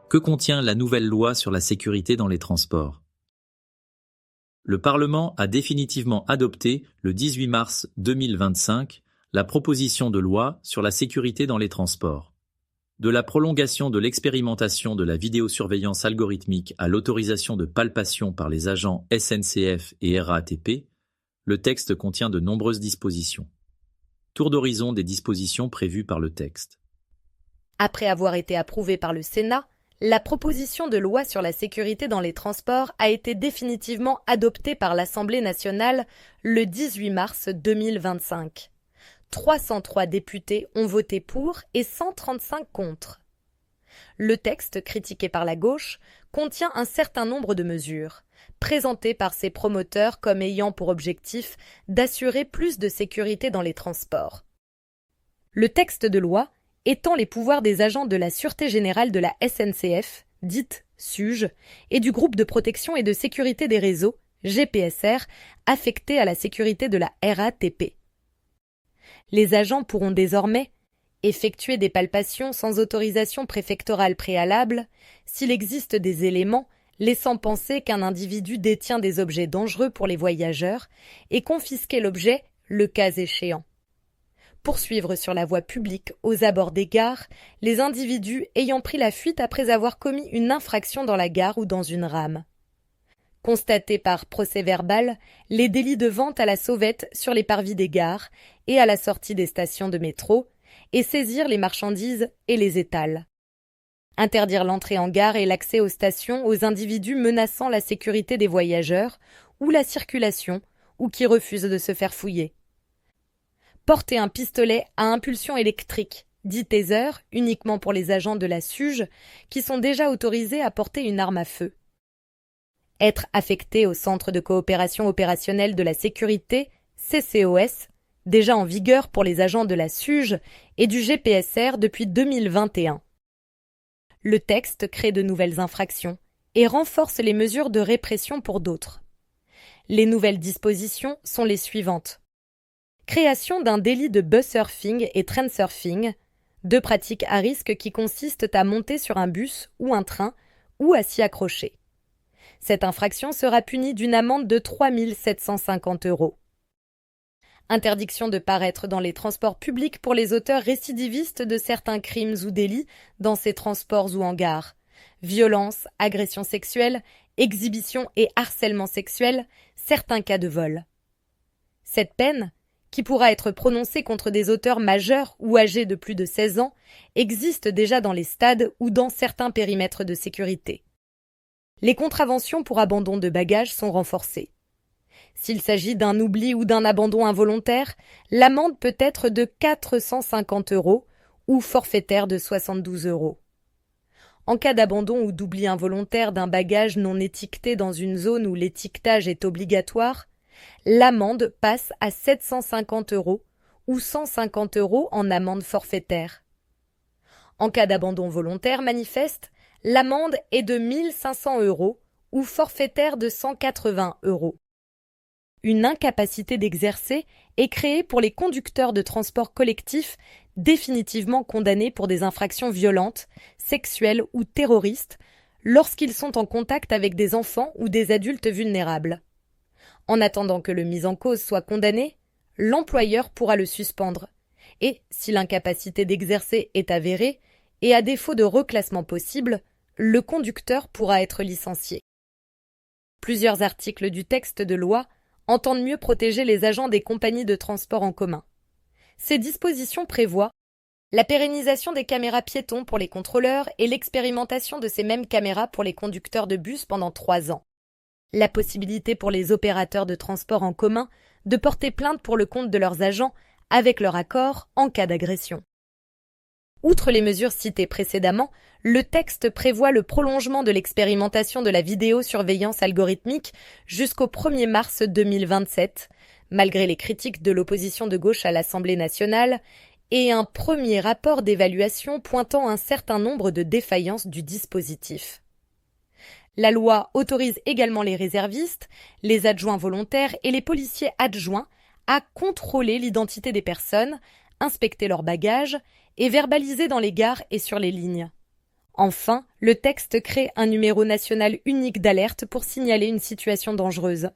Que contient la nouvelle loi sur la sécurité dans les transports? Le Parlement a définitivement adopté, le 18 mars 2025, la proposition de loi sur la sécurité dans les transports. De la prolongation de l'expérimentation de la vidéosurveillance algorithmique à l'autorisation de palpation par les agents SNCF et RATP, le texte contient de nombreuses dispositions. Tour d'horizon des dispositions prévues par le texte. Après avoir été approuvée par le Sénat, la proposition de loi sur la sécurité dans les transports a été définitivement adoptée par l'Assemblée nationale le 18 mars 2025. 303 députés ont voté pour et 135 contre. Le texte, critiqué par la gauche, contient un certain nombre de mesures, présentées par ses promoteurs comme ayant pour objectif d'assurer plus de sécurité dans les transports. Le texte de loi étend les pouvoirs des agents de la Sûreté générale de la SNCF, dite SUGE, et du groupe de protection et de sécurité des réseaux, GPSR, affectés à la sécurité de la RATP. Les agents pourront désormais effectuer des palpations sans autorisation préfectorale préalable s'il existe des éléments laissant penser qu'un individu détient des objets dangereux pour les voyageurs et confisquer l'objet le cas échéant. Poursuivre sur la voie publique, aux abords des gares, les individus ayant pris la fuite après avoir commis une infraction dans la gare ou dans une rame. Constater par procès-verbal les délits de vente à la sauvette sur les parvis des gares et à la sortie des stations de métro, et saisir les marchandises et les étals. Interdire l'entrée en gare et l'accès aux stations aux individus menaçant la sécurité des voyageurs ou la circulation ou qui refusent de se faire fouiller. Porter un pistolet à impulsion électrique, dit taser, uniquement pour les agents de la SUGE, qui sont déjà autorisés à porter une arme à feu. Être affecté au Centre de coopération opérationnelle de la sécurité, CCOS, déjà en vigueur pour les agents de la SUGE et du GPSR depuis 2021. Le texte crée de nouvelles infractions et renforce les mesures de répression pour d'autres. Les nouvelles dispositions sont les suivantes. Création d'un délit de bus surfing et train surfing, deux pratiques à risque qui consistent à monter sur un bus ou un train ou à s'y accrocher. Cette infraction sera punie d'une amende de 3 750 €. Interdiction de paraître dans les transports publics pour les auteurs récidivistes de certains crimes ou délits dans ces transports ou en gare. Violence, agression sexuelle, exhibition et harcèlement sexuel, certains cas de vol. Cette peine, qui pourra être prononcée contre des auteurs majeurs ou âgés de plus de 16 ans, existe déjà dans les stades ou dans certains périmètres de sécurité. Les contraventions pour abandon de bagages sont renforcées. S'il s'agit d'un oubli ou d'un abandon involontaire, l'amende peut être de 450 € ou forfaitaire de 72 €. En cas d'abandon ou d'oubli involontaire d'un bagage non étiqueté dans une zone où l'étiquetage est obligatoire, l'amende passe à 750 € ou 150 € en amende forfaitaire. En cas d'abandon volontaire manifeste, l'amende est de 1 500 € ou forfaitaire de 180 €. Une incapacité d'exercer est créée pour les conducteurs de transport collectif définitivement condamnés pour des infractions violentes, sexuelles ou terroristes lorsqu'ils sont en contact avec des enfants ou des adultes vulnérables. En attendant que le mis en cause soit condamné, l'employeur pourra le suspendre. Et, si l'incapacité d'exercer est avérée, et à défaut de reclassement possible, le conducteur pourra être licencié. Plusieurs articles du texte de loi entendent mieux protéger les agents des compagnies de transport en commun. Ces dispositions prévoient la pérennisation des caméras piétons pour les contrôleurs et l'expérimentation de ces mêmes caméras pour les conducteurs de bus pendant 3 ans. La possibilité pour les opérateurs de transport en commun de porter plainte pour le compte de leurs agents avec leur accord en cas d'agression. Outre les mesures citées précédemment, le texte prévoit le prolongement de l'expérimentation de la vidéosurveillance algorithmique jusqu'au 1er mars 2027, malgré les critiques de l'opposition de gauche à l'Assemblée nationale, et un premier rapport d'évaluation pointant un certain nombre de défaillances du dispositif. La loi autorise également les réservistes, les adjoints volontaires et les policiers adjoints à contrôler l'identité des personnes, inspecter leurs bagages et verbaliser dans les gares et sur les lignes. Enfin, le texte crée un numéro national unique d'alerte pour signaler une situation dangereuse.